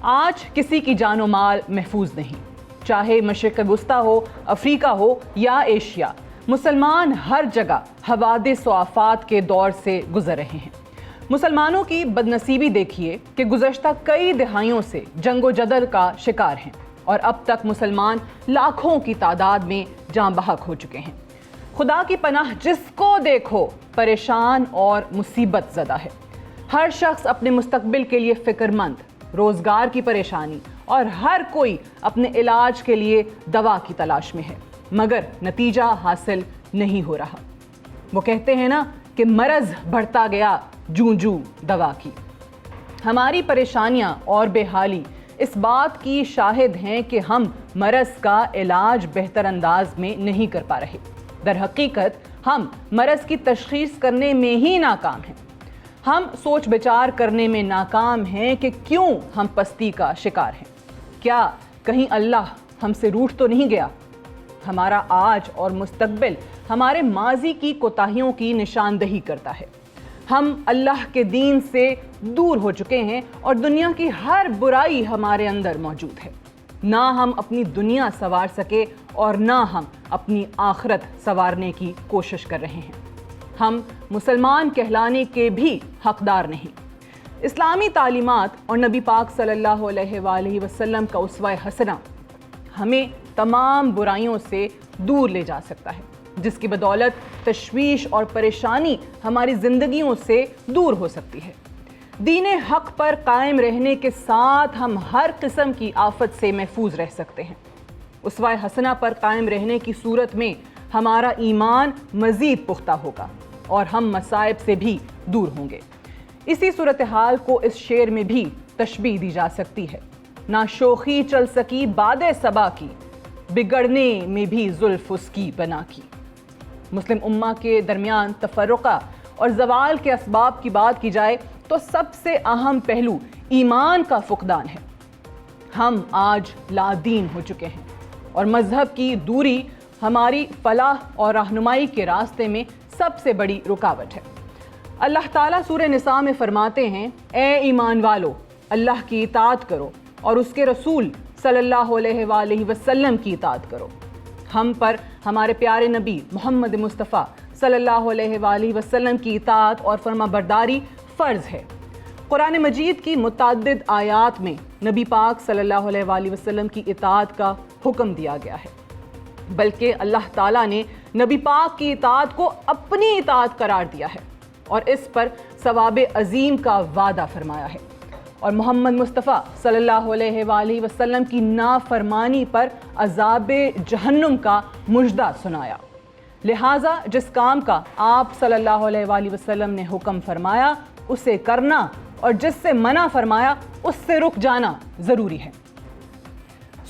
آج کسی کی جان و مال محفوظ نہیں، چاہے مشرق وسطیٰ ہو، افریقہ ہو یا ایشیا، مسلمان ہر جگہ حوادث و آفات کے دور سے گزر رہے ہیں۔ مسلمانوں کی بدنصیبی دیکھیے کہ گزشتہ کئی دہائیوں سے جنگ و جدل کا شکار ہیں اور اب تک مسلمان لاکھوں کی تعداد میں جاں بحق ہو چکے ہیں۔ خدا کی پناہ جس کو دیکھو پریشان اور مصیبت زدہ ہے۔ ہر شخص اپنے مستقبل کے لیے فکر مند، روزگار کی پریشانی اور ہر کوئی اپنے علاج کے لیے دوا کی تلاش میں ہے، مگر نتیجہ حاصل نہیں ہو رہا۔ وہ کہتے ہیں نا کہ مرض بڑھتا گیا جوں جوں دوا کی۔ ہماری پریشانیاں اور بے حالی اس بات کی شاہد ہیں کہ ہم مرض کا علاج بہتر انداز میں نہیں کر پا رہے۔ در حقیقت ہم مرض کی تشخیص کرنے میں ہی ناکام ہیں۔ ہم سوچ بچار کرنے میں ناکام ہیں کہ کیوں ہم پستی کا شکار ہیں۔ کیا کہیں اللہ ہم سے روٹھ تو نہیں گیا؟ ہمارا آج اور مستقبل ہمارے ماضی کی کوتاہیوں کی نشاندہی کرتا ہے۔ ہم اللہ کے دین سے دور ہو چکے ہیں اور دنیا کی ہر برائی ہمارے اندر موجود ہے۔ نہ ہم اپنی دنیا سنوار سکے اور نہ ہم اپنی آخرت سنوارنے کی کوشش کر رہے ہیں۔ ہم مسلمان کہلانے کے بھی حقدار نہیں۔ اسلامی تعلیمات اور نبی پاک صلی اللہ علیہ وآلہ وسلم کا اسوہ حسنہ ہمیں تمام برائیوں سے دور لے جا سکتا ہے، جس کی بدولت تشویش اور پریشانی ہماری زندگیوں سے دور ہو سکتی ہے۔ دین حق پر قائم رہنے کے ساتھ ہم ہر قسم کی آفت سے محفوظ رہ سکتے ہیں۔ اسوہ حسنہ پر قائم رہنے کی صورت میں ہمارا ایمان مزید پختہ ہوگا اور ہم مصائب سے بھی دور ہوں گے۔ اسی صورتحال کو اس شعر میں بھی تشبیہ دی جا سکتی ہے: نہ شوخی چل سکی باد صبا کی، بگڑنے میں بھی زلف اس کی بنا کی۔ مسلم امہ کے درمیان تفرقہ اور زوال کے اسباب کی بات کی جائے تو سب سے اہم پہلو ایمان کا فقدان ہے۔ ہم آج لا دین ہو چکے ہیں اور مذہب کی دوری ہماری فلاح اور رہنمائی کے راستے میں سب سے بڑی رکاوٹ ہے۔ اللہ تعالیٰ سورہ نساء میں فرماتے ہیں: اے ایمان والو، اللہ کی اطاعت کرو اور اس کے رسول صلی اللہ علیہ وآلہ وسلم کی اطاعت کرو۔ ہم پر ہمارے پیارے نبی محمد مصطفیٰ صلی اللہ علیہ وآلہ وسلم کی اطاعت اور فرما برداری فرض ہے۔ قرآن مجید کی متعدد آیات میں نبی پاک صلی اللہ علیہ وآلہ وسلم کی اطاعت کا حکم دیا گیا ہے، بلکہ اللہ تعالیٰ نے نبی پاک کی اطاعت کو اپنی اطاعت قرار دیا ہے اور اس پر ثواب عظیم کا وعدہ فرمایا ہے، اور محمد مصطفیٰ صلی اللہ علیہ وآلہ وسلم کی نافرمانی پر عذاب جہنم کا مژدہ سنایا۔ لہٰذا جس کام کا آپ صلی اللہ علیہ وآلہ وسلم نے حکم فرمایا اسے کرنا اور جس سے منع فرمایا اس سے رک جانا ضروری ہے۔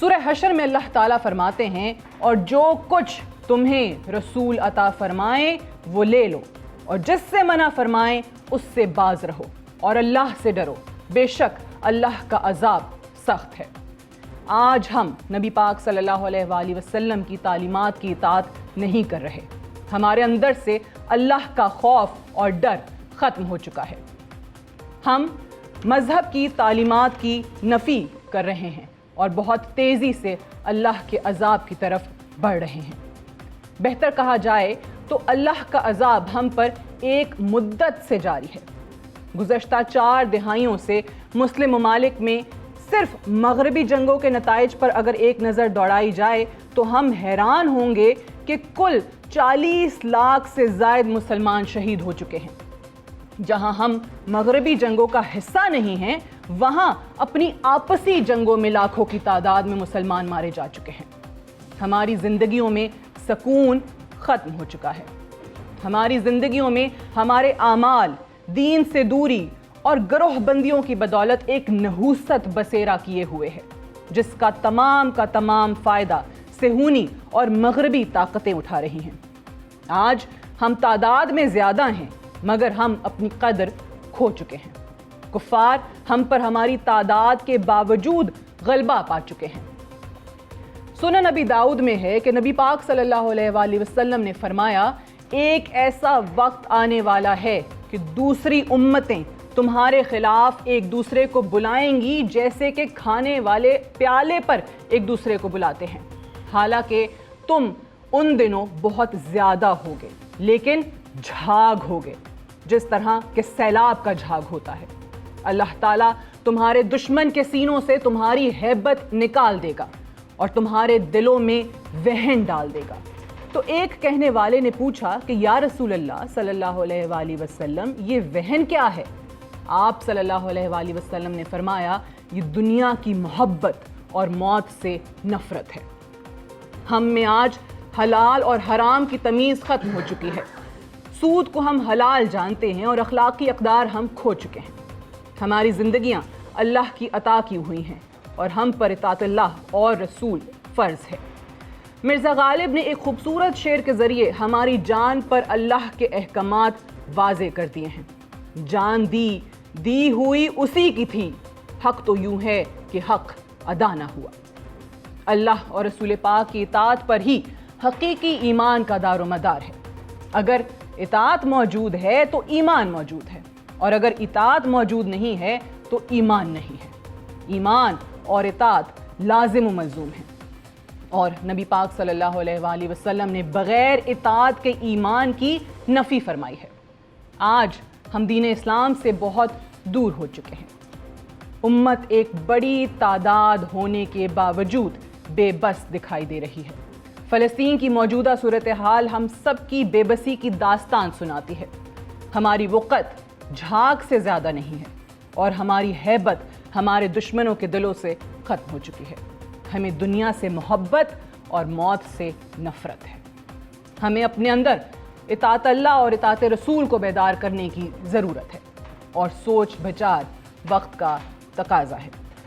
سورہ حشر میں اللہ تعالیٰ فرماتے ہیں: اور جو کچھ تمہیں رسول عطا فرمائیں وہ لے لو، اور جس سے منع فرمائیں اس سے باز رہو اور اللہ سے ڈرو، بے شک اللہ کا عذاب سخت ہے۔ آج ہم نبی پاک صلی اللہ علیہ وآلہ وسلم کی تعلیمات کی اطاعت نہیں کر رہے۔ ہمارے اندر سے اللہ کا خوف اور ڈر ختم ہو چکا ہے۔ ہم مذہب کی تعلیمات کی نفی کر رہے ہیں اور بہت تیزی سے اللہ کے عذاب کی طرف بڑھ رہے ہیں۔ بہتر کہا جائے تو اللہ کا عذاب ہم پر ایک مدت سے جاری ہے۔ گزشتہ 4 دہائیوں سے مسلم ممالک میں صرف مغربی جنگوں کے نتائج پر اگر ایک نظر دوڑائی جائے تو ہم حیران ہوں گے کہ کل 40 لاکھ سے زائد مسلمان شہید ہو چکے ہیں۔ جہاں ہم مغربی جنگوں کا حصہ نہیں ہیں، وہاں اپنی آپسی جنگوں میں لاکھوں کی تعداد میں مسلمان مارے جا چکے ہیں۔ ہماری زندگیوں میں سکون ختم ہو چکا ہے۔ ہماری زندگیوں میں ہمارے اعمال دین سے دوری اور گروہ بندیوں کی بدولت ایک نحوست بسیرا کیے ہوئے ہے، جس کا تمام فائدہ صہیونی اور مغربی طاقتیں اٹھا رہی ہیں۔ آج ہم تعداد میں زیادہ ہیں مگر ہم اپنی قدر کھو چکے ہیں۔ کفار ہم پر ہماری تعداد کے باوجود غلبہ پا چکے ہیں۔ سنن نبی داؤد میں ہے کہ نبی پاک صلی اللہ علیہ وآلہ وسلم نے فرمایا: ایک ایسا وقت آنے والا ہے کہ دوسری امتیں تمہارے خلاف ایک دوسرے کو بلائیں گی جیسے کہ کھانے والے پیالے پر ایک دوسرے کو بلاتے ہیں، حالانکہ تم ان دنوں بہت زیادہ ہوگے لیکن جھاگ ہوگے جس طرح کہ سیلاب کا جھاگ ہوتا ہے۔ اللہ تعالیٰ تمہارے دشمن کے سینوں سے تمہاری ہیبت نکال دے گا اور تمہارے دلوں میں وہن ڈال دے گا۔ تو ایک کہنے والے نے پوچھا کہ یا رسول اللہ صلی اللہ علیہ وآلہ وسلم، یہ وہن کیا ہے؟ آپ صلی اللہ علیہ وآلہ وسلم نے فرمایا، یہ دنیا کی محبت اور موت سے نفرت ہے۔ ہم میں آج حلال اور حرام کی تمیز ختم ہو چکی ہے۔ سود کو ہم حلال جانتے ہیں اور اخلاقی اقدار ہم کھو چکے ہیں۔ ہماری زندگیاں اللہ کی عطا کی ہوئی ہیں اور ہم پر اطاعت اللہ اور رسول فرض ہے۔ مرزا غالب نے ایک خوبصورت شعر کے ذریعے ہماری جان پر اللہ کے احکامات واضح کر دیے ہیں۔ جان دی ہوئی اسی کی تھی، حق تو یوں ہے کہ حق ادا نہ ہوا۔ اللہ اور رسول پاک کی اطاعت پر ہی حقیقی ایمان کا دار و مدار ہے۔ اگر اطاعت موجود ہے تو ایمان موجود ہے، اور اگر اطاعت موجود نہیں ہے تو ایمان نہیں ہے۔ ایمان اور اطاعت لازم و ملزوم ہیں، اور نبی پاک صلی اللہ علیہ وآلہ وسلم نے بغیر اطاعت کے ایمان کی نفی فرمائی ہے۔ آج ہم دین اسلام سے بہت دور ہو چکے ہیں۔ امت ایک بڑی تعداد ہونے کے باوجود بے بس دکھائی دے رہی ہے۔ فلسطین کی موجودہ صورتحال ہم سب کی بے بسی کی داستان سناتی ہے۔ ہماری وقت جھاگ سے زیادہ نہیں ہے اور ہماری ہیبت ہمارے دشمنوں کے دلوں سے ختم ہو چکی ہے۔ ہمیں دنیا سے محبت اور موت سے نفرت ہے۔ ہمیں اپنے اندر اطاعت اللہ اور اطاعت رسول کو بیدار کرنے کی ضرورت ہے، اور سوچ بچار وقت کا تقاضا ہے۔